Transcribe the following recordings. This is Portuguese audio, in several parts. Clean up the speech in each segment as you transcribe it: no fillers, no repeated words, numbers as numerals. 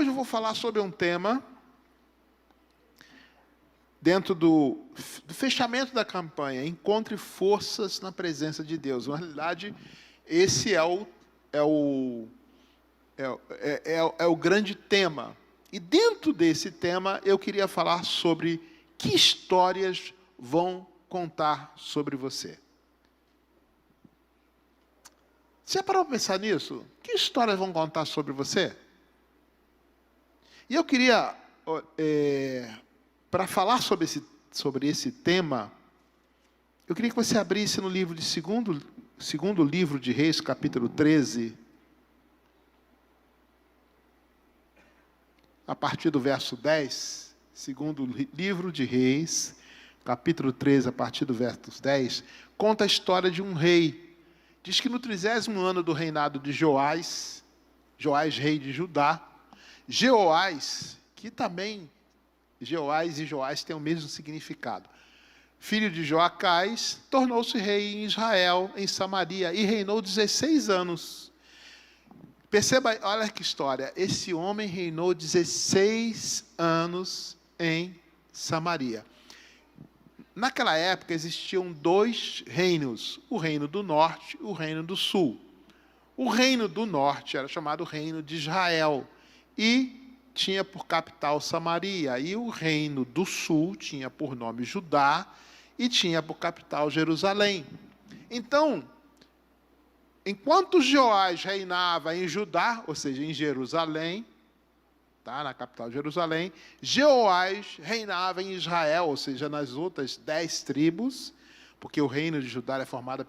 hoje eu vou falar sobre um tema dentro do fechamento da campanha, encontre forças na presença de Deus. Na realidade, esse é o grande tema. E dentro desse tema, eu queria falar sobre que histórias vão contar sobre você. Você parou para pensar nisso? Que histórias vão contar sobre você? E eu queria, para falar sobre esse tema, eu queria que você abrisse no livro de segundo livro de Reis, capítulo 13, a partir do verso 10, segundo livro de Reis, capítulo 13, a partir do verso 10, conta a história de um rei. Diz que no 30º ano do reinado de Joás, rei de Judá, Jeoás, que também, Jeoás e Joás têm o mesmo significado, filho de Joacás, tornou-se rei em Israel, em Samaria, e reinou 16 anos. Perceba, olha que história, esse homem reinou 16 anos em Samaria. Naquela época existiam dois reinos, o reino do norte e o reino do sul. O reino do norte era chamado reino de Israel e tinha por capital Samaria. E o reino do sul tinha por nome Judá e tinha por capital Jerusalém. Então, enquanto Joás reinava em Judá, ou seja, em Jerusalém, na capital Jerusalém, Jeoás reinava em Israel, ou seja, nas outras 10 tribos, porque o reino de Judá é formado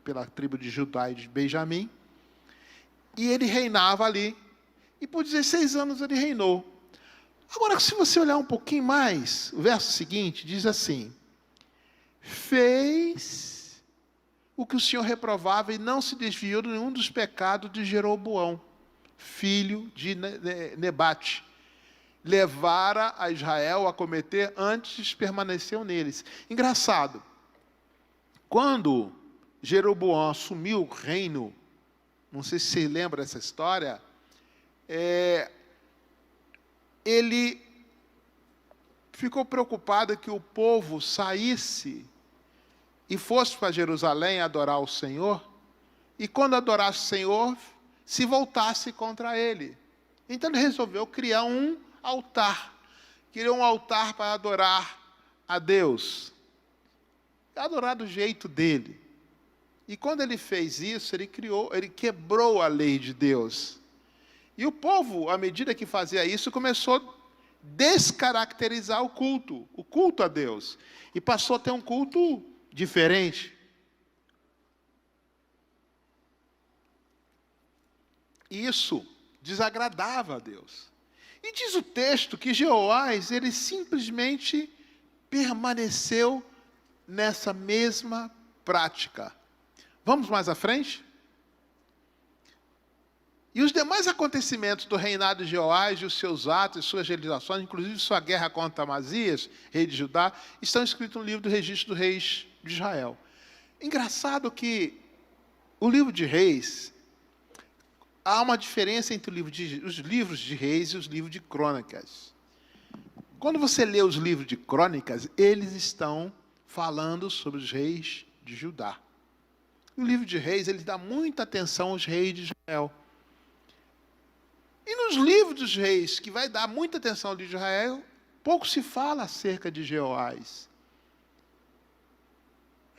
pela tribo de Judá e de Benjamim, e ele reinava ali, e por 16 anos ele reinou. Agora, se você olhar um pouquinho mais, o verso seguinte diz assim: fez o que o Senhor reprovava e não se desviou de nenhum dos pecados de Jeroboão, filho de Nebate, levara a Israel a cometer, antes permaneceu neles. Engraçado, quando Jeroboão assumiu o reino, não sei se você lembra dessa história, ele ficou preocupado que o povo saísse e fosse para Jerusalém adorar o Senhor, e quando adorasse o Senhor, se voltasse contra ele. Então ele resolveu criar um altar. Criou um altar para adorar a Deus. Adorar do jeito dele. E quando ele fez isso, ele quebrou a lei de Deus. E o povo, à medida que fazia isso, começou a descaracterizar o culto a Deus. E passou a ter um culto diferente. Isso desagradava a Deus. E diz o texto que Jeoás, ele simplesmente permaneceu nessa mesma prática. Vamos mais à frente? E os demais acontecimentos do reinado de Jeoás, e os seus atos, suas realizações, inclusive sua guerra contra Amazias, rei de Judá, estão escritos no livro do registro dos reis de Israel. Engraçado que o livro de Reis, há uma diferença entre os livros de Reis e os livros de Crônicas. Quando você lê os livros de Crônicas, eles estão falando sobre os reis de Judá. O livro de Reis, ele dá muita atenção aos reis de Israel. E nos livros dos reis, que vai dar muita atenção de Israel, pouco se fala acerca de Jeoás.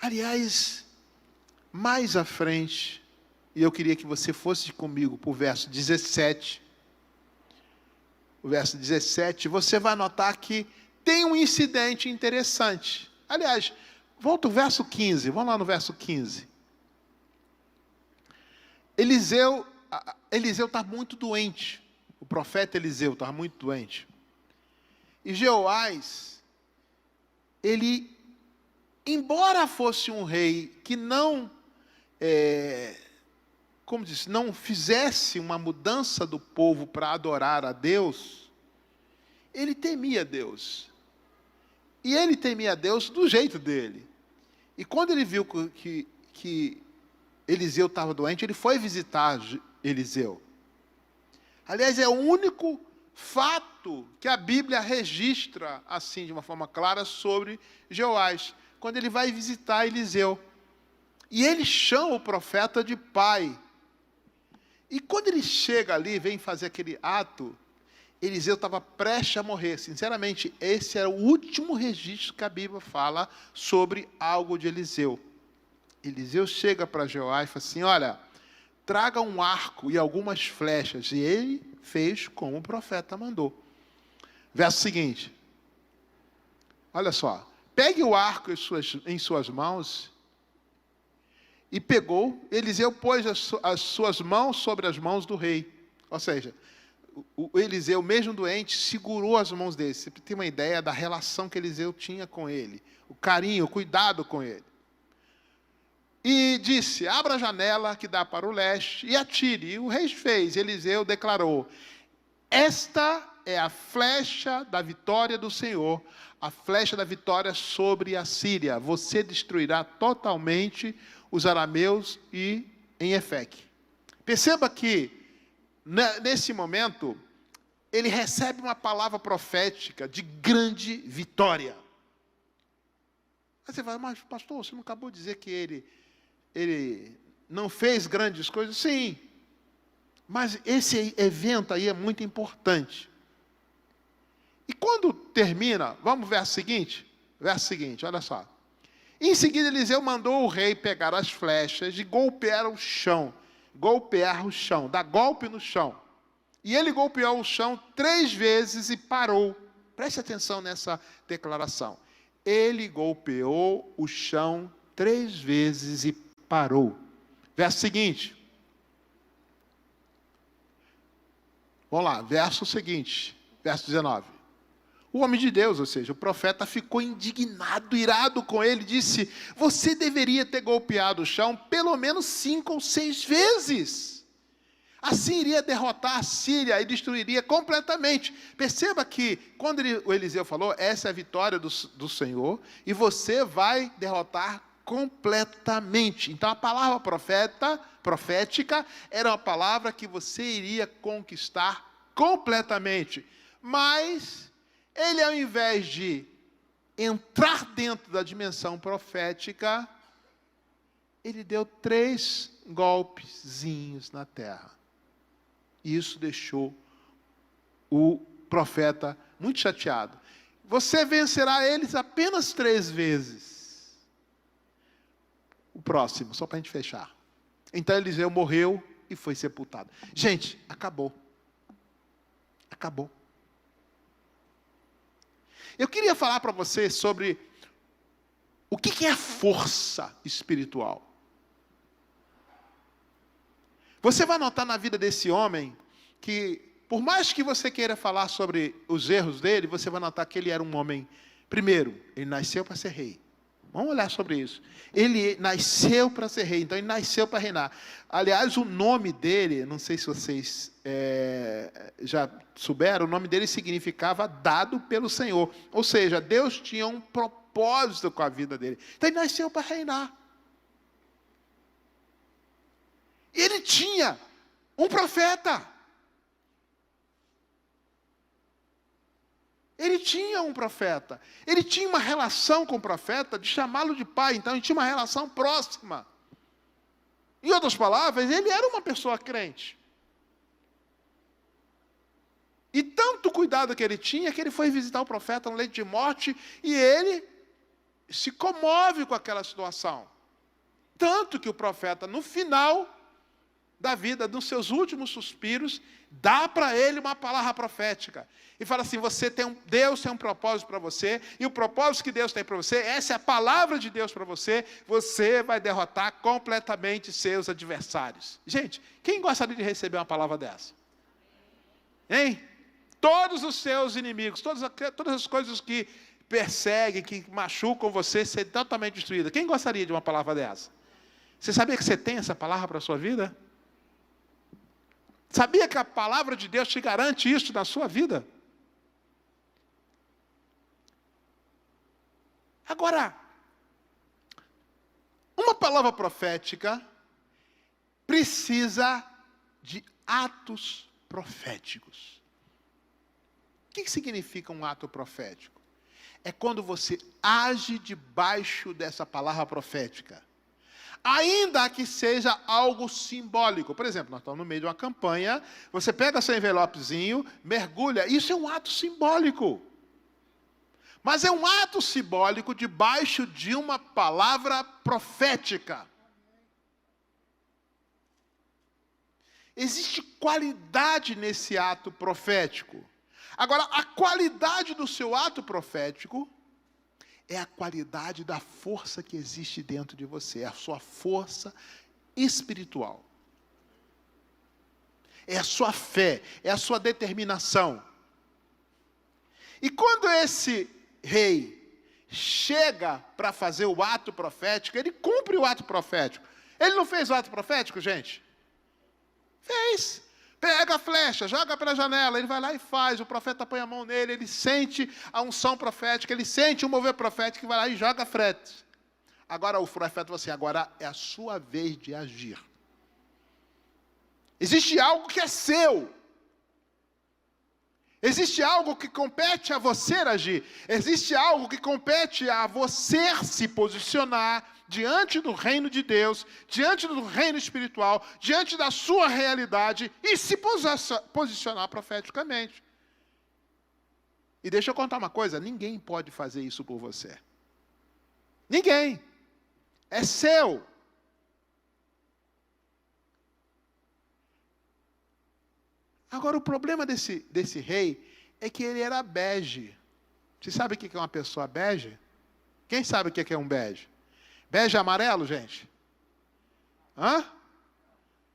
Aliás, mais à frente, e eu queria que você fosse comigo para o verso 17. O verso 17, você vai notar que tem um incidente interessante. Aliás, volta ao verso 15, vamos lá no verso 15. Eliseu está muito doente. O profeta Eliseu está muito doente. E Jeoás, ele, embora fosse um rei que não, não fizesse uma mudança do povo para adorar a Deus, ele temia Deus. E ele temia Deus do jeito dele. E quando ele viu que Eliseu estava doente, ele foi visitar Eliseu. Aliás, é o único fato que a Bíblia registra, assim, de uma forma clara, sobre Jeoás, quando ele vai visitar Eliseu. E ele chama o profeta de pai. E quando ele chega ali, vem fazer aquele ato, Eliseu estava prestes a morrer. Sinceramente, esse era o último registro que a Bíblia fala sobre algo de Eliseu. Eliseu chega para Jeoás e fala assim, olha, traga um arco e algumas flechas. E ele fez como o profeta mandou. Verso seguinte. Olha só. Pegue o arco em suas mãos. E pegou, Eliseu pôs as suas mãos sobre as mãos do rei. Ou seja, o Eliseu, mesmo doente, segurou as mãos dele. Você tem uma ideia da relação que Eliseu tinha com ele. O carinho, o cuidado com ele. E disse, abra a janela que dá para o leste e atire. E o rei fez. Eliseu declarou, esta é a flecha da vitória do Senhor, a flecha da vitória sobre a Síria. Você destruirá totalmente os arameus e em Efeque. Perceba que, nesse momento, ele recebe uma palavra profética de grande vitória. Aí você fala, mas pastor, você não acabou de dizer que ele não fez grandes coisas? Sim, mas esse evento aí é muito importante. E quando termina, vamos ao verso seguinte, olha só. Em seguida, Eliseu mandou o rei pegar as flechas e golpear o chão, dar golpe no chão. E ele golpeou o chão 3 vezes e parou. Preste atenção nessa declaração. Ele golpeou o chão 3 vezes e parou. Verso seguinte. Vamos lá, verso seguinte, verso 19. O homem de Deus, ou seja, o profeta, ficou indignado, irado com ele, disse, você deveria ter golpeado o chão pelo menos 5 ou 6 vezes. Assim iria derrotar a Síria e destruiria completamente. Perceba que, quando o Eliseu falou, essa é a vitória do Senhor, e você vai derrotar completamente. Então, a palavra profética era uma palavra que você iria conquistar completamente. Mas ele, ao invés de entrar dentro da dimensão profética, ele deu 3 golpezinhos na terra. E isso deixou o profeta muito chateado. Você vencerá eles apenas 3 vezes. O próximo, só para a gente fechar. Então Eliseu morreu e foi sepultado. Gente, acabou. Acabou. Eu queria falar para você sobre o que é força espiritual. Você vai notar na vida desse homem que, por mais que você queira falar sobre os erros dele, você vai notar que ele era um homem, primeiro, ele nasceu para ser rei. Vamos olhar sobre isso. Ele nasceu para ser rei, então ele nasceu para reinar. Aliás, o nome dele, não sei se vocês já souberam, o nome dele significava dado pelo Senhor. Ou seja, Deus tinha um propósito com a vida dele. Então ele nasceu para reinar. E ele tinha um profeta. Ele tinha um profeta. Ele tinha uma relação com o profeta de chamá-lo de pai. Então, ele tinha uma relação próxima. Em outras palavras, ele era uma pessoa crente. E tanto cuidado que ele tinha, que ele foi visitar o profeta no leito de morte, e ele se comove com aquela situação. Tanto que o profeta, no final da vida, nos seus últimos suspiros, dá para ele uma palavra profética. E fala assim, Deus tem um propósito para você, e o propósito que Deus tem para você, essa é a palavra de Deus para você, você vai derrotar completamente seus adversários. Gente, quem gostaria de receber uma palavra dessa? Hein? Todos os seus inimigos, todas as coisas que perseguem, que machucam você, serem totalmente destruídas. Quem gostaria de uma palavra dessa? Você sabia que você tem essa palavra para a sua vida? Sabia que a palavra de Deus te garante isso na sua vida? Agora, uma palavra profética precisa de atos proféticos. O que significa um ato profético? É quando você age debaixo dessa palavra profética. Ainda que seja algo simbólico. Por exemplo, nós estamos no meio de uma campanha, você pega seu envelopezinho, mergulha, isso é um ato simbólico. Mas é um ato simbólico debaixo de uma palavra profética. Existe qualidade nesse ato profético. Agora, a qualidade do seu ato profético é a qualidade da força que existe dentro de você, é a sua força espiritual. É a sua fé, é a sua determinação. E quando esse rei chega para fazer o ato profético, ele cumpre o ato profético. Ele não fez o ato profético, gente? Fez. Pega a flecha, joga pela janela, ele vai lá e faz, o profeta põe a mão nele, ele sente a unção profética, ele sente o mover profético, e vai lá e joga a flecha. Agora o profeta fala assim, agora é a sua vez de agir. Existe algo que é seu. Existe algo que compete a você agir. Existe algo que compete a você se posicionar diante do reino de Deus, diante do reino espiritual, diante da sua realidade e se posicionar profeticamente. E deixa eu contar uma coisa, ninguém pode fazer isso por você. Ninguém. É seu. Agora, o problema desse rei é que ele era bege. Você sabe o que é uma pessoa bege? Quem sabe o que é um bege? Bege é amarelo, gente? Hã?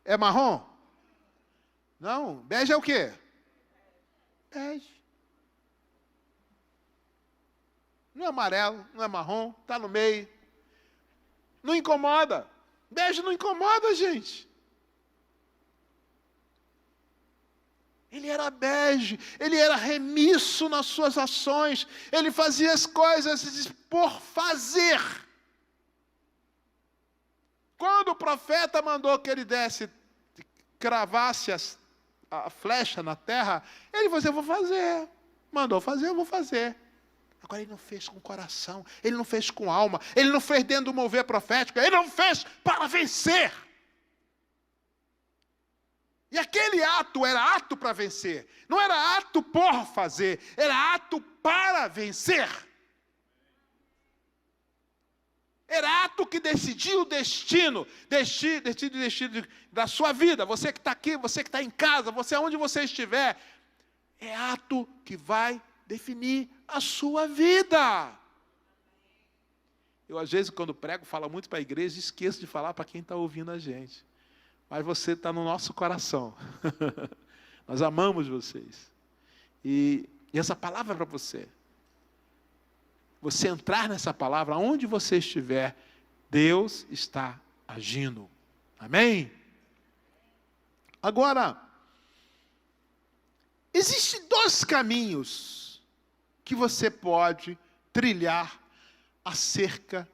É marrom? Não, bege é o quê? Bege. Não é amarelo, não é marrom, está no meio. Não incomoda. Bege não incomoda, gente. Ele era bege, ele era remisso nas suas ações, ele fazia as coisas por fazer. Quando o profeta mandou que ele cravasse a flecha na terra, ele falou assim, eu vou fazer. Mandou fazer, eu vou fazer. Agora ele não fez com coração, ele não fez com alma, ele não fez dentro do mover profético, ele não fez para vencer. E aquele ato era ato para vencer. Não era ato por fazer, era ato para vencer. Era ato que decidia o destino da sua vida. Você que está aqui, você que está em casa, você onde você estiver. É ato que vai definir a sua vida. Eu, às vezes, quando prego, falo muito para a igreja e esqueço de falar para quem está ouvindo a gente. Mas você está no nosso coração. Nós amamos vocês. E essa palavra é para você. Você entrar nessa palavra, onde você estiver, Deus está agindo. Amém? Agora, existem dois caminhos que você pode trilhar acerca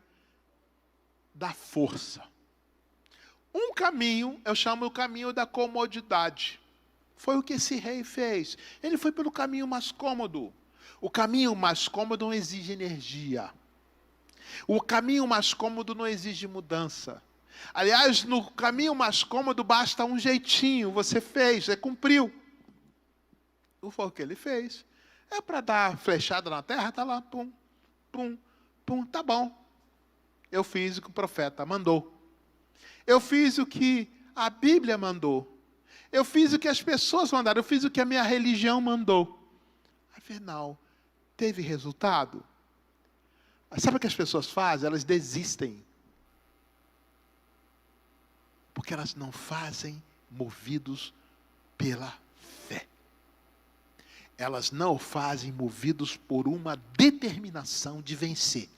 da força. Um caminho, eu chamo o caminho da comodidade. Foi o que esse rei fez. Ele foi pelo caminho mais cômodo. O caminho mais cômodo não exige energia. O caminho mais cômodo não exige mudança. Aliás, no caminho mais cômodo basta um jeitinho. Você fez, você cumpriu. Não foi o que ele fez. É para dar flechada na terra, está lá, pum, pum, pum, tá bom. Eu fiz o que o profeta mandou. Eu fiz o que a Bíblia mandou. Eu fiz o que as pessoas mandaram. Eu fiz o que a minha religião mandou. Afinal, teve resultado? Sabe o que as pessoas fazem? Elas desistem. Porque elas não fazem movidos pela fé. Elas não fazem movidos por uma determinação de vencer.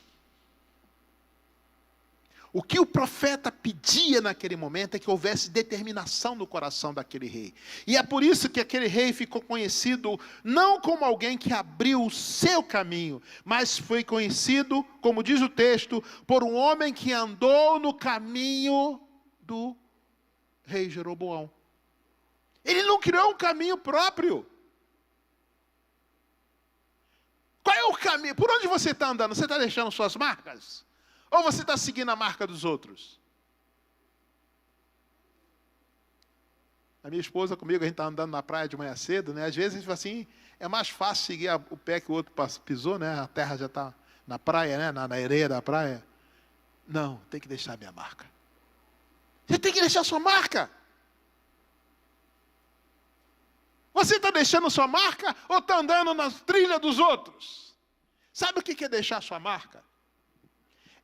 O que o profeta pedia naquele momento é que houvesse determinação no coração daquele rei. E é por isso que aquele rei ficou conhecido não como alguém que abriu o seu caminho, mas foi conhecido, como diz o texto, por um homem que andou no caminho do rei Jeroboão. Ele não criou um caminho próprio. caminho, por onde você está andando? Você está deixando suas marcas? Ou você está seguindo a marca dos outros? A minha esposa comigo, a gente está andando na praia de manhã cedo, né? Às vezes a gente fala assim, é mais fácil seguir o pé que o outro pisou, né? A terra já está na praia, né? Na areia da praia. Não, tem que deixar a minha marca. Você tem que deixar a sua marca. Você está deixando a sua marca ou está andando na trilha dos outros? Sabe o que é deixar a sua marca?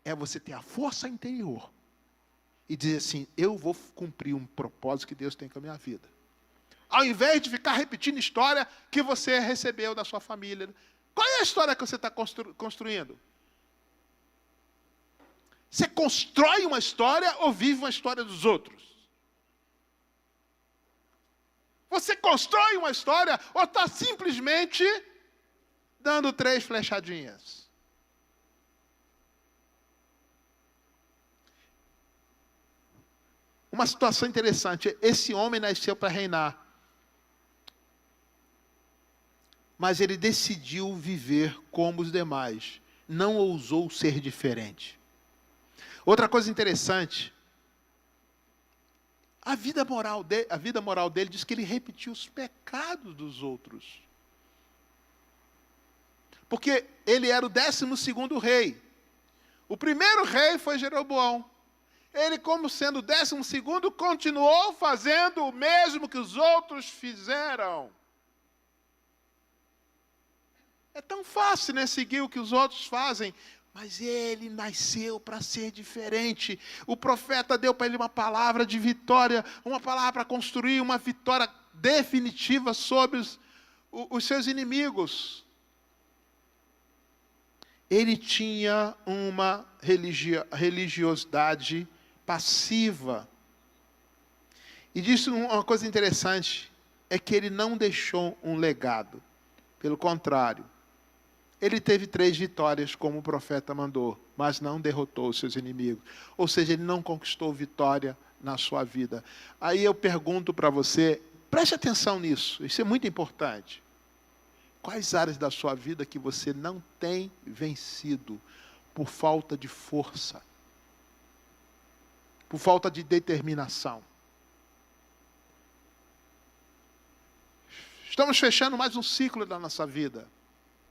É você ter a força interior e dizer assim, eu vou cumprir um propósito que Deus tem com a minha vida. Ao invés de ficar repetindo história que você recebeu da sua família. Qual é a história que você está construindo? Você constrói uma história ou vive uma história dos outros? Você constrói uma história ou está simplesmente dando 3 flechadinhas? Uma situação interessante. Esse homem nasceu para reinar. Mas ele decidiu viver como os demais. Não ousou ser diferente. Outra coisa interessante. A vida moral dele diz que ele repetiu os pecados dos outros. Porque ele era o 12º rei. O primeiro rei foi Jeroboão. Ele, como sendo o 12º, continuou fazendo o mesmo que os outros fizeram. É tão fácil, né, seguir o que os outros fazem. Mas ele nasceu para ser diferente. O profeta deu para ele uma palavra de vitória, uma palavra para construir uma vitória definitiva sobre os seus inimigos. Ele tinha uma religiosidade passiva. E disse uma coisa interessante, é que ele não deixou um legado. Pelo contrário, ele teve 3 vitórias, como o profeta mandou, mas não derrotou os seus inimigos. Ou seja, ele não conquistou vitória na sua vida. Aí eu pergunto para você, preste atenção nisso, isso é muito importante. Quais áreas da sua vida que você não tem vencido por falta de força? Por falta de determinação? Estamos fechando mais um ciclo da nossa vida.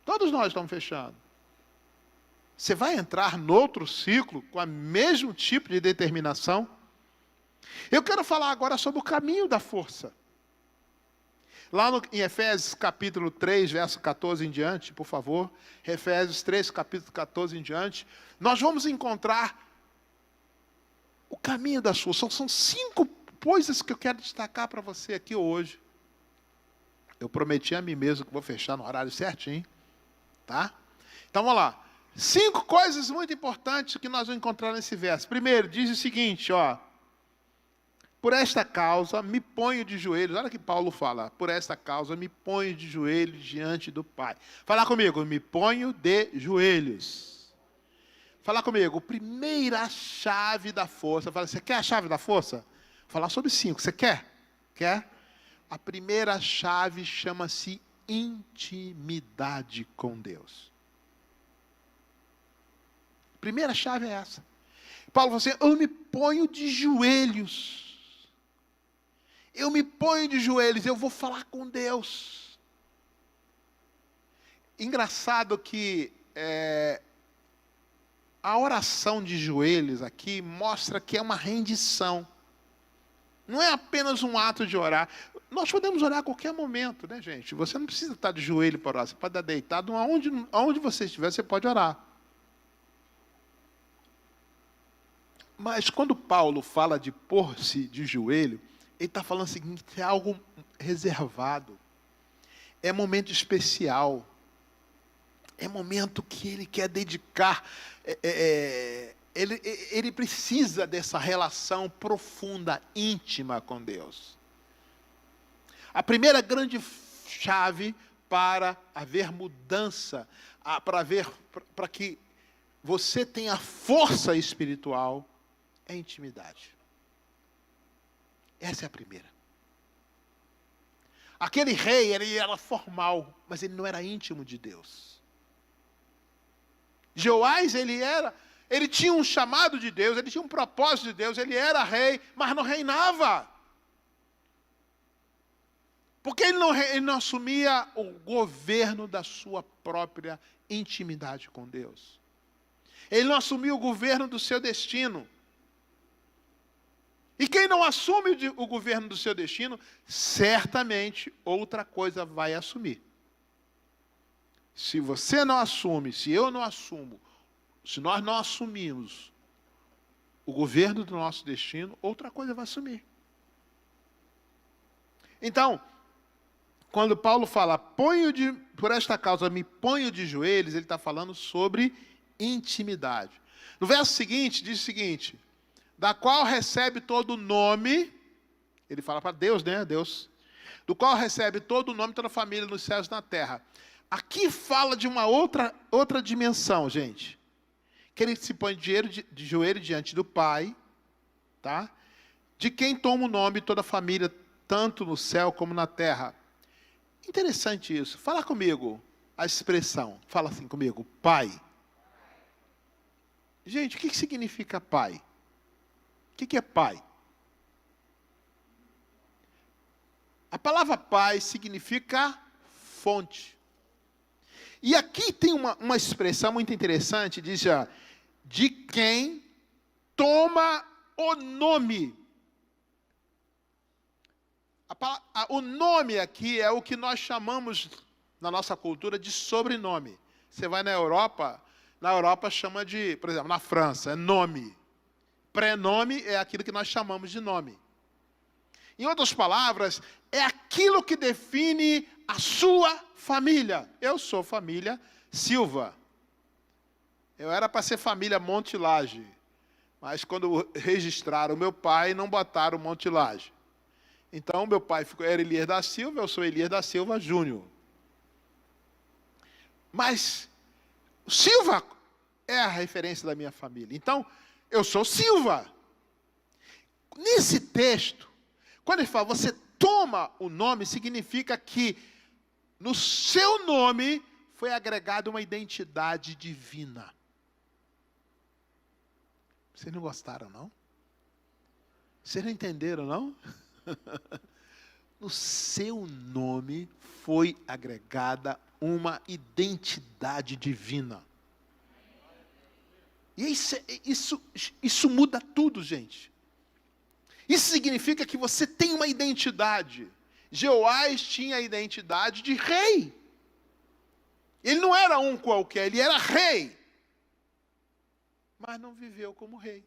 Todos nós estamos fechando. Você vai entrar no outro ciclo com o mesmo tipo de determinação? Eu quero falar agora sobre o caminho da força. Lá em Efésios capítulo 3, verso 14 em diante, por favor. Efésios 3, capítulo 14 em diante. Nós vamos encontrar o caminho da força. São 5 coisas que eu quero destacar para você aqui hoje. Eu prometi a mim mesmo que vou fechar no horário certinho. Tá? Então vamos lá. 5 coisas muito importantes que nós vamos encontrar nesse verso. Primeiro, diz o seguinte, ó. Por esta causa me ponho de joelhos. Olha que Paulo fala. Por esta causa me ponho de joelhos diante do Pai. Fala comigo. Me ponho de joelhos. Fala comigo. Primeira chave da força. Fala, você quer a chave da força? Vou falar sobre 5. Você quer? Quer? A primeira chave chama-se intimidade com Deus. Primeira chave é essa. Paulo falou assim, eu me ponho de joelhos. Eu me ponho de joelhos, eu vou falar com Deus. Engraçado que a oração de joelhos aqui mostra que é uma rendição. Não é apenas um ato de orar. Nós podemos orar a qualquer momento, né, gente? Você não precisa estar de joelho para orar. Você pode estar deitado. Aonde você estiver, você pode orar. Mas quando Paulo fala de pôr-se de joelho, ele está falando o seguinte, é algo reservado. É momento especial. É momento que ele quer dedicar. Ele precisa dessa relação profunda, íntima com Deus. A primeira grande chave para haver mudança, para que você tenha força espiritual, é intimidade. Essa é a primeira. Aquele rei, ele era formal, mas ele não era íntimo de Deus. Joás, ele tinha um chamado de Deus, ele tinha um propósito de Deus, ele era rei, mas não reinava. Porque ele não assumia o governo da sua própria intimidade com Deus. Ele não assumia o governo do seu destino. E quem não assume o governo do seu destino, certamente outra coisa vai assumir. Se você não assume, se eu não assumo, se nós não assumimos o governo do nosso destino, outra coisa vai assumir. Então, quando Paulo fala, por esta causa me ponho de joelhos, ele está falando sobre intimidade. No verso seguinte, diz o seguinte, da qual recebe todo nome, ele fala para Deus, né? Deus, do qual recebe todo o nome, toda a família nos céus e na terra. Aqui fala de uma outra dimensão, gente. Que ele se põe de joelho diante do Pai, tá? De quem toma o nome toda a família, tanto no céu como na terra. Interessante isso. Fala comigo a expressão. Fala assim comigo, Pai. Gente, o que significa Pai? O que é Pai? A palavra Pai significa fonte. E aqui tem uma expressão muito interessante, diz de quem toma o nome. O nome aqui é o que nós chamamos, na nossa cultura, de sobrenome. Você vai na Europa chama de, por exemplo, na França, é nome. Prenome é aquilo que nós chamamos de nome. Em outras palavras, é aquilo que define a sua família. Eu sou família Silva. Eu era para ser família Montilage. Mas quando registraram o meu pai, não botaram Montilage. Então, meu pai era Elias da Silva, eu sou Elias da Silva Júnior. Mas Silva é a referência da minha família. Então, eu sou Silva. Nesse texto, quando ele fala, você toma o nome, significa que no seu nome foi agregada uma identidade divina. Vocês não gostaram, não? Vocês não entenderam, não? No seu nome foi agregada uma identidade divina. E isso muda tudo, gente. Isso significa que você tem uma identidade. Joás tinha a identidade de rei. Ele não era um qualquer, ele era rei. Mas não viveu como rei.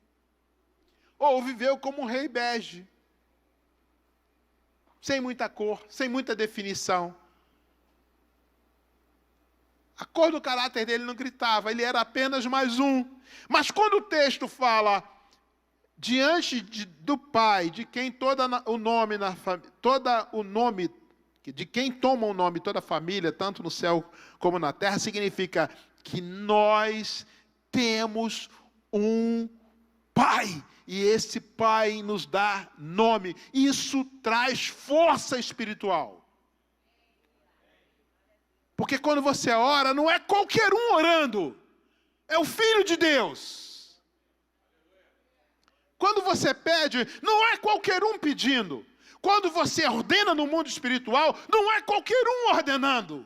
Ou viveu como um rei bege. Sem muita cor, sem muita definição. A cor do caráter dele não gritava, ele era apenas mais um. Mas quando o texto fala diante do Pai, de quem de quem toma o nome toda a família, tanto no céu como na terra, significa que nós temos um Pai. E esse Pai nos dá nome. Isso traz força espiritual. Porque quando você ora, não é qualquer um orando. É o Filho de Deus. Quando você pede, não é qualquer um pedindo. Quando você ordena no mundo espiritual, não é qualquer um ordenando.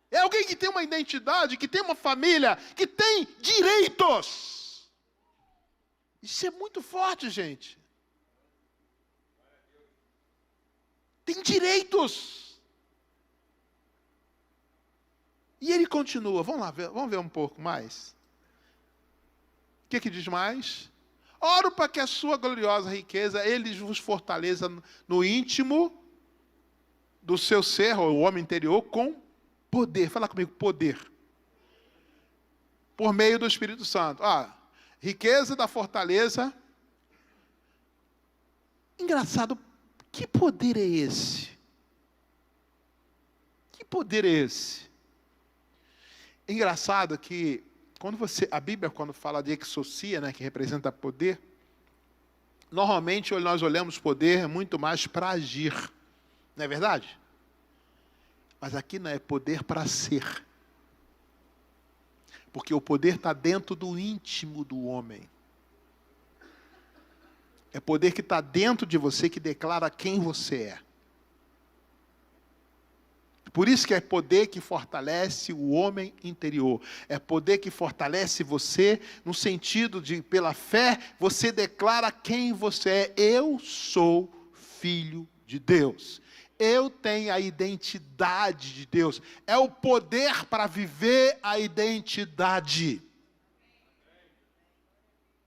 É alguém que tem uma identidade, que tem uma família, que tem direitos. Isso é muito forte, gente. Tem direitos. E ele continua, vamos ver um pouco mais. O que diz mais? Oro para que a sua gloriosa riqueza, ele vos fortaleça no íntimo do seu ser, ou o homem interior, com poder. Fala comigo, poder. Por meio do Espírito Santo. Riqueza da fortaleza. Engraçado, que poder é esse? Que poder é esse? Engraçado que a Bíblia, quando fala de exousia, né, que representa poder, normalmente nós olhamos poder muito mais para agir. Não é verdade? Mas aqui não é poder para ser. Porque o poder está dentro do íntimo do homem. É poder que está dentro de você, que declara quem você é. Por isso que é poder que fortalece o homem interior. É poder que fortalece você no sentido de, pela fé, você declara quem você é. Eu sou filho de Deus. Eu tenho a identidade de Deus. É o poder para viver a identidade.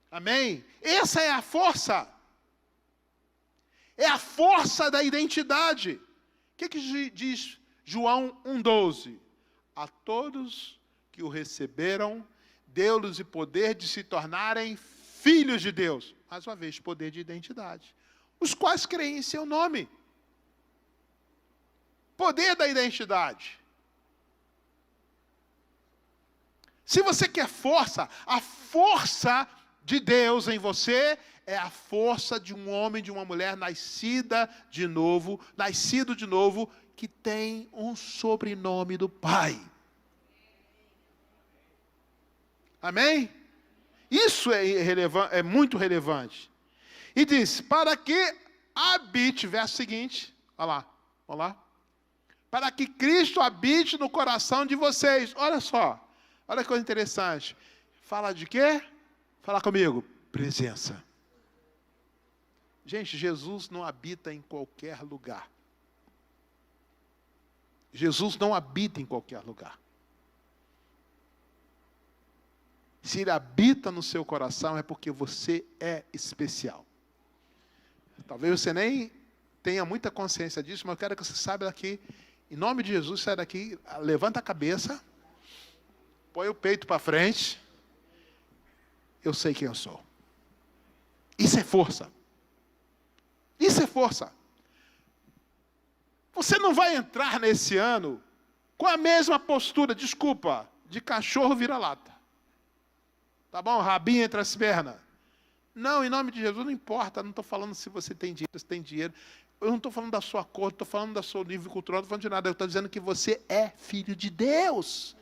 Amém? Essa é a força. É a força da identidade. O que diz João 1,12? A todos que o receberam, deu-lhes o poder de se tornarem filhos de Deus. Mais uma vez, poder de identidade. Os quais creem em seu nome. Poder da identidade. Se você quer força, a força de Deus em você é a força de um homem, de uma mulher nascido de novo, que tem um sobrenome do Pai. Amém? Isso é muito relevante. E diz, para que habite, verso seguinte, olha lá. Para que Cristo habite no coração de vocês. Olha só, olha que coisa interessante. Fala de quê? Fala comigo. Presença. Gente, Jesus não habita em qualquer lugar. Jesus não habita em qualquer lugar. Se Ele habita no seu coração, é porque você é especial. Talvez você nem tenha muita consciência disso, mas eu quero que você saiba daqui, em nome de Jesus, sai daqui, levanta a cabeça, põe o peito para frente. Eu sei quem eu sou. Isso é força. Isso é força. Você não vai entrar nesse ano com a mesma postura, de cachorro vira-lata. Tá bom? Rabinho entre as pernas. Não, em nome de Jesus, não importa. Não estou falando se você tem dinheiro, se tem dinheiro. Eu não estou falando da sua cor, não estou falando da seu nível cultural, não estou falando de nada. Eu estou dizendo que você é filho de Deus.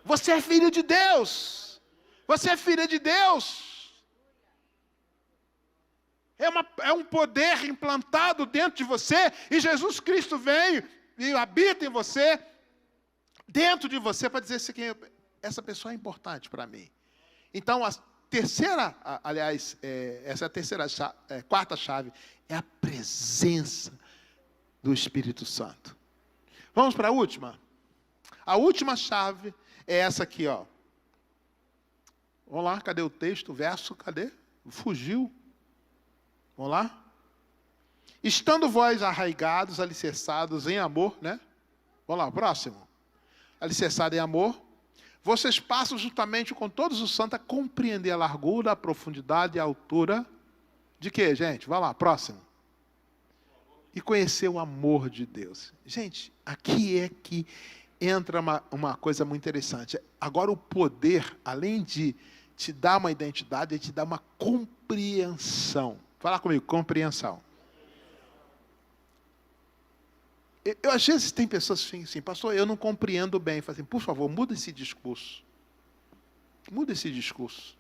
Você é filho de Deus. Você é filha de Deus. É um poder implantado dentro de você, e Jesus Cristo vem e habita em você, dentro de você, para dizer assim, essa pessoa é importante para mim. Então, a terceira, essa é a terceira, quarta chave, é a presença do Espírito Santo. Vamos para a última? A última chave é essa aqui, ó. Vamos lá, cadê o texto, o verso, cadê? Fugiu. Vamos lá? Estando vós arraigados, alicerçados em amor, né? Vamos lá, próximo. Alicerçado em amor, vocês passam juntamente com todos os santos a compreender a largura, a profundidade e a altura de quê, gente? Vai lá, próximo. E conhecer o amor de Deus. Gente, aqui é que entra uma coisa muito interessante. Agora o poder, além de te dar uma identidade, é te dar uma compreensão. Fala comigo, compreensão. Às vezes tem pessoas que assim, pastor, eu não compreendo bem. Fala assim, por favor, muda esse discurso. Muda esse discurso.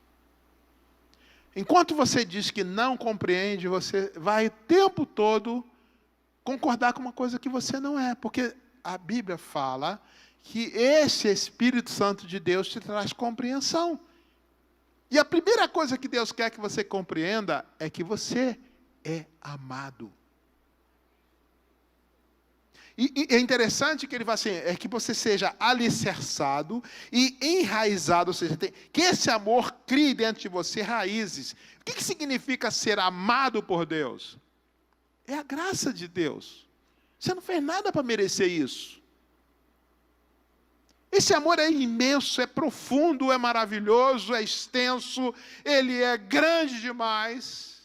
Enquanto você diz que não compreende, você vai o tempo todo concordar com uma coisa que você não é. Porque a Bíblia fala que esse Espírito Santo de Deus te traz compreensão. E a primeira coisa que Deus quer que você compreenda é que você é amado. E é interessante que ele fala assim, é que você seja alicerçado e enraizado, ou seja, que esse amor crie dentro de você raízes. O que significa ser amado por Deus? É a graça de Deus. Você não fez nada para merecer isso. Esse amor é imenso, é profundo, é maravilhoso, é extenso, ele é grande demais.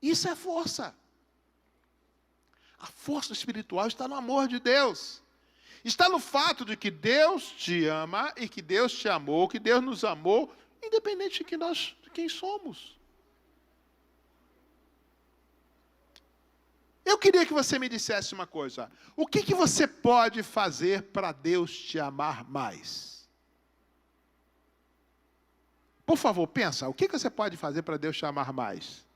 Isso é força. A força espiritual está no amor de Deus. Está no fato de que Deus te ama e que Deus te amou, que Deus nos amou, independente de quem somos. Eu queria que você me dissesse uma coisa. O que você pode fazer para Deus te amar mais? Por favor, pensa, o que você pode fazer para Deus te amar mais?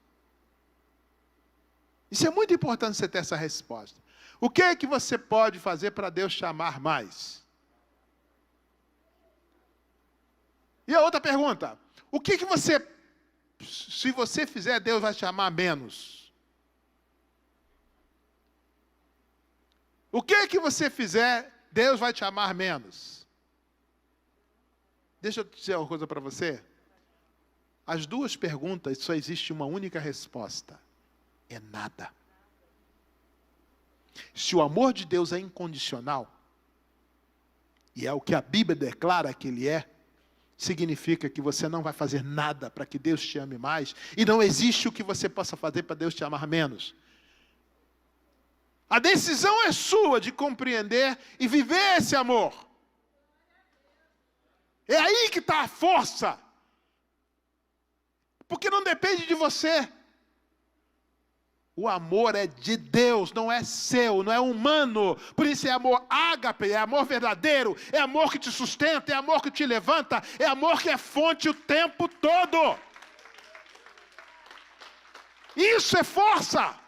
Isso é muito importante você ter essa resposta. O que é que você pode fazer para Deus te amar mais? E a outra pergunta, o que você, se você fizer, Deus vai te amar menos? O que você fizer, Deus vai te amar menos? Deixa eu dizer uma coisa para você. As duas perguntas, só existe uma única resposta. É nada. Se o amor de Deus é incondicional, e é o que a Bíblia declara que ele é, significa que você não vai fazer nada para que Deus te ame mais, e não existe o que você possa fazer para Deus te amar menos. A decisão é sua de compreender e viver esse amor. É aí que está a força. Porque não depende de você. O amor é de Deus, não é seu, não é humano. Por isso é amor ágape, é amor verdadeiro, é amor que te sustenta, é amor que te levanta, é amor que é fonte o tempo todo. Isso é força.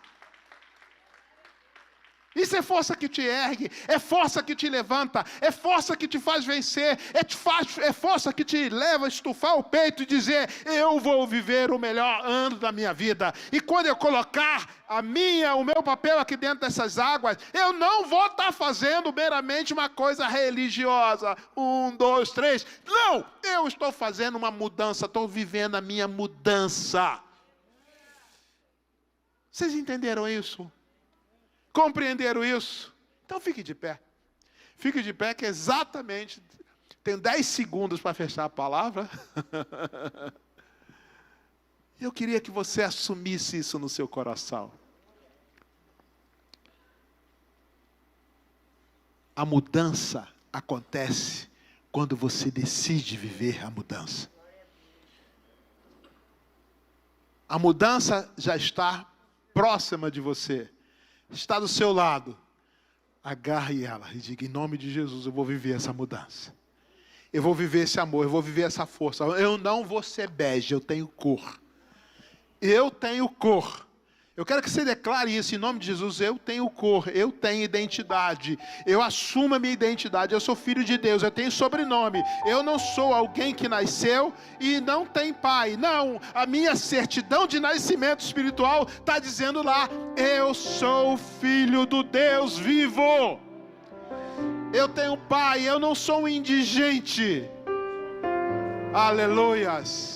Isso é força que te ergue, é força que te levanta, é força que te faz vencer, é força que te leva a estufar o peito e dizer, eu vou viver o melhor ano da minha vida. E quando eu colocar o meu papel aqui dentro dessas águas, eu não vou estar fazendo meramente uma coisa religiosa. 1, 2, 3. Não, eu estou fazendo uma mudança, estou vivendo a minha mudança. Vocês entenderam isso? Compreenderam isso? Então fique de pé. Fique de pé que exatamente, tenho 10 segundos para fechar a palavra. Eu queria que você assumisse isso no seu coração. A mudança acontece quando você decide viver a mudança. A mudança já está próxima de você. Está do seu lado, agarre ela e diga, em nome de Jesus, eu vou viver essa mudança. Eu vou viver esse amor, eu vou viver essa força. Eu não vou ser bege, eu tenho cor. Eu tenho cor. Eu quero que você declare isso em nome de Jesus. Eu tenho cor, eu tenho identidade. Eu assumo a minha identidade. Eu sou filho de Deus, eu tenho sobrenome. Eu não sou alguém que nasceu e não tem pai. Não, a minha certidão de nascimento espiritual está dizendo lá, eu sou filho do Deus vivo. Eu tenho pai, eu não sou um indigente. Aleluias.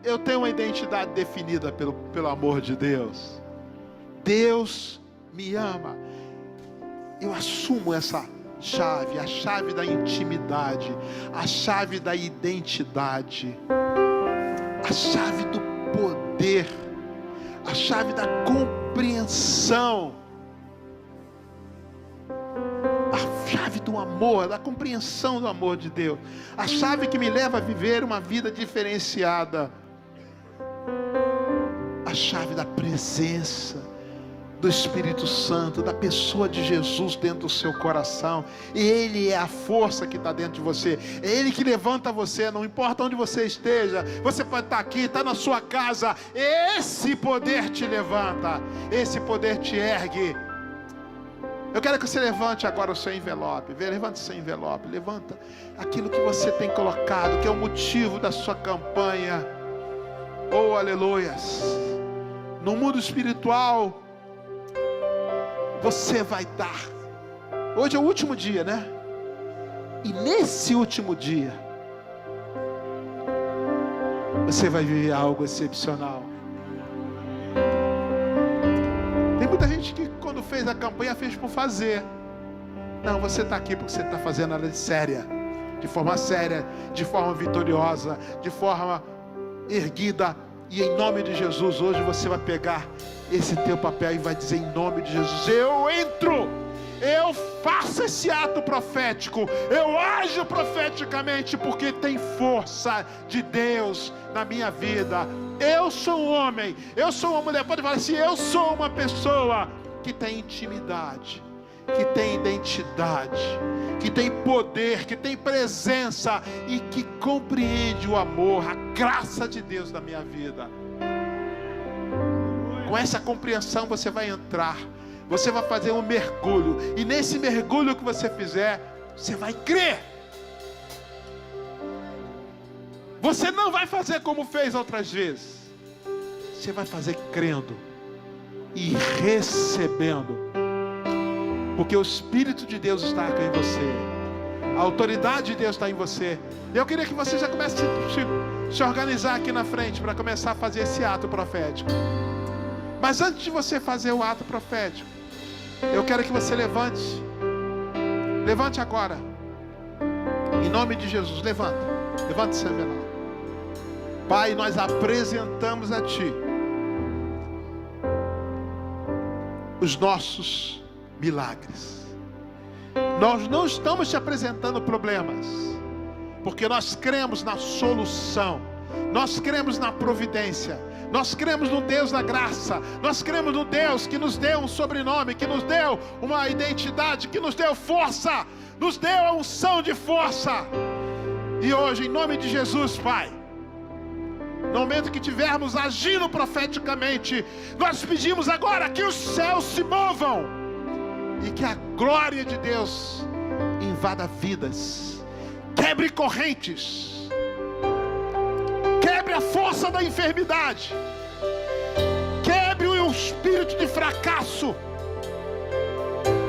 Eu tenho uma identidade definida pelo amor de Deus. Deus me ama. Eu assumo essa chave, a chave da intimidade, a chave da identidade, a chave do poder, a chave da compreensão, a chave do amor, da compreensão do amor de Deus, a chave que me leva a viver uma vida diferenciada. A chave da presença do Espírito Santo, da pessoa de Jesus dentro do seu coração. Ele é a força que está dentro de você. É Ele que levanta você, não importa onde você esteja. Você pode estar aqui, estar na sua casa. Esse poder te levanta. Esse poder te ergue. Eu quero que você levante agora o seu envelope. Levante o seu envelope. Levanta aquilo que você tem colocado, que é o motivo da sua campanha. Oh, aleluias. No mundo espiritual, você vai dar. Hoje é o último dia, né? E nesse último dia, você vai viver algo excepcional. Tem muita gente que quando fez a campanha, fez por fazer. Não, você está aqui porque você está fazendo ela séria. De forma séria, de forma vitoriosa, de forma erguida. E em nome de Jesus, hoje você vai pegar esse teu papel e vai dizer em nome de Jesus, eu entro, eu faço esse ato profético, eu ajo profeticamente, porque tem força de Deus na minha vida. Eu sou um homem, eu sou uma mulher, pode falar assim, eu sou uma pessoa que tem intimidade, que tem identidade, que tem poder, que tem presença e que compreende o amor, a graça de Deus na minha vida. Com essa compreensão você vai entrar, você vai fazer um mergulho, e nesse mergulho que você fizer, você vai crer. Você não vai fazer como fez outras vezes, você vai fazer crendo e recebendo, porque o Espírito de Deus está aqui em você, a autoridade de Deus está em você. Eu queria que você já comece a se organizar aqui na frente para começar a fazer esse ato profético. Mas antes de você fazer o ato profético, eu quero que você levante agora, em nome de Jesus. Levante seu menor. Pai, nós apresentamos a Ti os nossos milagres. Nós não estamos te apresentando problemas, porque nós cremos na solução, nós cremos na providência, nós cremos no Deus da graça, nós cremos no Deus que nos deu um sobrenome, que nos deu uma identidade, que nos deu força, nos deu a unção de força. E hoje, em nome de Jesus, Pai, no momento que tivermos agindo profeticamente, nós pedimos agora que os céus se movam e que a glória de Deus invada vidas, quebre correntes, quebre a força da enfermidade, quebre o espírito de fracasso,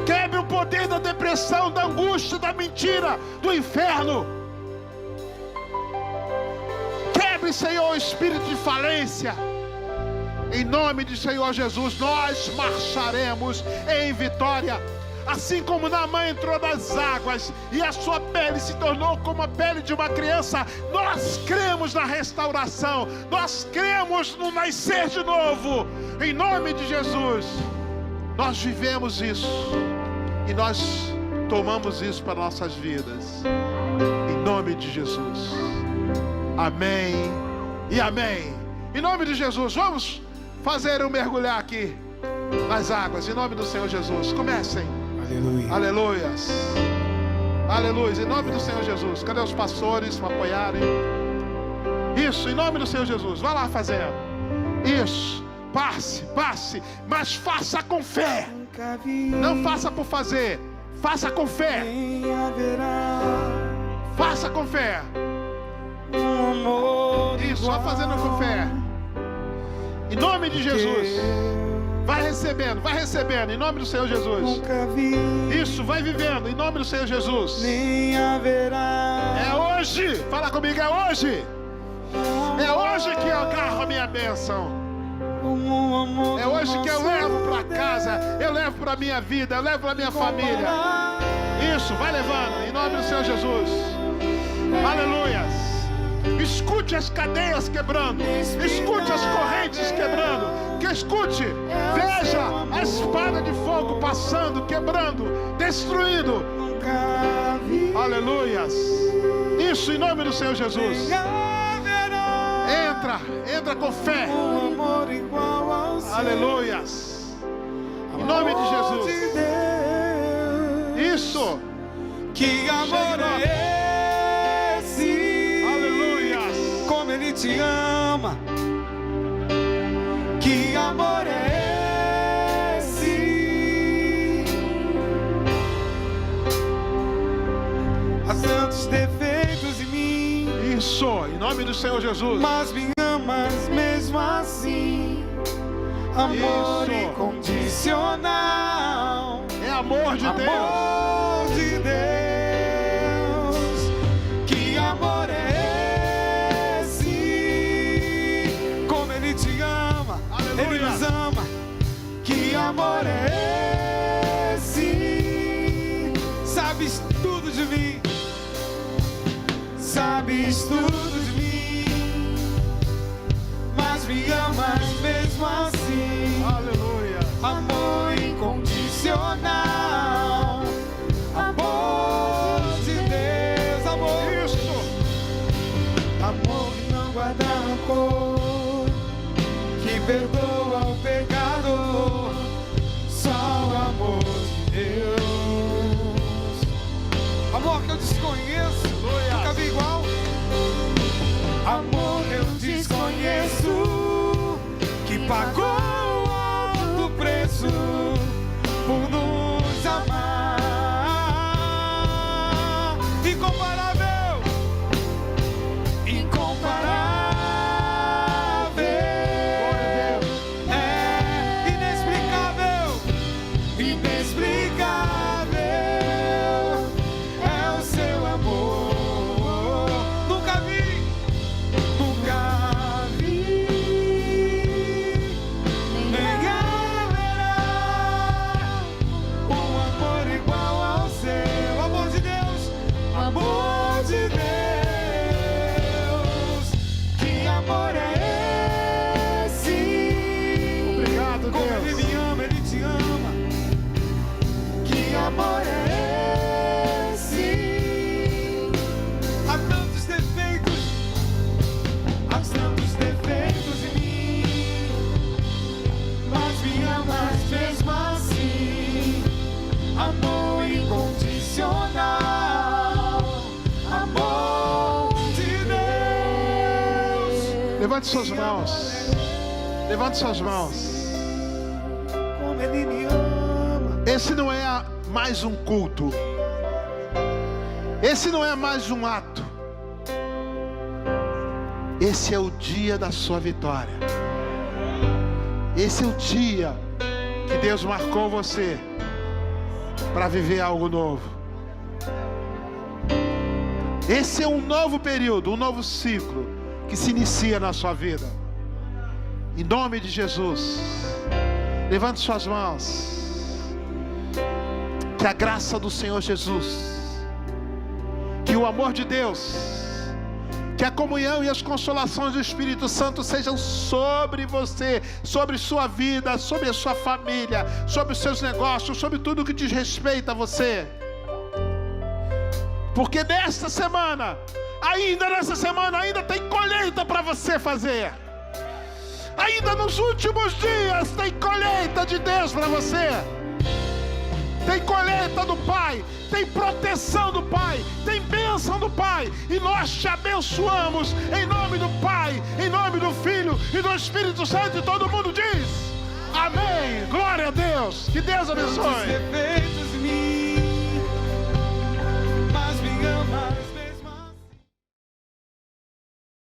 quebre o poder da depressão, da angústia, da mentira, do inferno. Quebre, Senhor, o espírito de falência. Em nome de Senhor Jesus, nós marcharemos em vitória. Assim como Naamã entrou nas águas e a sua pele se tornou como a pele de uma criança, nós cremos na restauração, nós cremos no nascer de novo. Em nome de Jesus, nós vivemos isso e nós tomamos isso para nossas vidas. Em nome de Jesus. Amém e amém. Em nome de Jesus, vamos fazer um mergulhar aqui nas águas. Em nome do Senhor Jesus, comecem. Aleluia. Aleluias. Aleluia. Em nome do Senhor Jesus. Cadê os pastores para apoiarem? Isso, em nome do Senhor Jesus. Vai lá fazendo. Isso. Passe. Mas faça com fé. Não faça por fazer. Faça com fé. Faça com fé. Isso, só fazendo com fé. Em nome de Jesus. Vai recebendo, em nome do Senhor Jesus. Isso, vai vivendo, em nome do Senhor Jesus. É hoje, fala comigo, é hoje. É hoje que eu agarro a minha bênção. É hoje que eu levo para casa, eu levo para minha vida, eu levo para minha família. Isso, vai levando, em nome do Senhor Jesus. Aleluias. Escute as cadeias quebrando, escute as correntes quebrando, que escute, veja a espada de fogo passando, quebrando, destruindo. Aleluias. Isso, em nome do Senhor Jesus. Entra com fé. Aleluias. Em nome de Jesus. Isso. Que amor é esse? Aleluias. Como Ele te ama. Que amor é esse? Há tantos defeitos em mim. Isso, em nome do Senhor Jesus. Mas me amas mesmo assim. Amor Isso. incondicional. É amor de Deus. Amor de Deus. Que amor é esse? Como Ele te ama. Aleluia. Ele nos ama. Que amor é esse? Sabes tudo de mim. Sabes tudo de mim. Mas me amas mesmo assim. Aleluia. Amor incondicional. Amor de Deus. Amor. Isso. Amor que não guarda rancor, que perdoa o pecador. Só o amor de Deus. Amor que eu desconheço, nunca vi igual. Amor eu desconheço, que pagou alto preço por nos amar. Incomparável, incomparável, é inexplicável, inexplicável é o seu amor. Nunca vi, nem haverá um amor igual ao seu. Amor de Deus, amor de Deus. Que amor é esse? Obrigado, Como Deus. Ele me ama, Ele te ama. Que amor é esse? Há tantos defeitos em mim, mas me amas mesmo assim. Amor incondicional, amor de Deus. Levante suas mãos. Levante suas mãos. Como Ele me ama. Esse não é mais um culto. Esse não é mais um ato. Esse é o dia da sua vitória. Esse é o dia que Deus marcou você para viver algo novo. Esse é um novo período, um novo ciclo que se inicia na sua vida. Em nome de Jesus, levante suas mãos. Que a graça do Senhor Jesus, que o amor de Deus, que a comunhão e as consolações do Espírito Santo sejam sobre você, sobre sua vida, sobre a sua família, sobre os seus negócios, sobre tudo que diz respeito a você. Porque nesta semana, ainda tem colheita para você fazer. Ainda nos últimos dias tem colheita de Deus para você. Tem colheita do Pai, tem proteção do Pai, tem bênção do Pai. E nós te abençoamos em nome do Pai, em nome do Filho e do Espírito Santo. E todo mundo diz amém. Glória a Deus. Que Deus Tantos abençoe. defeitos em mim,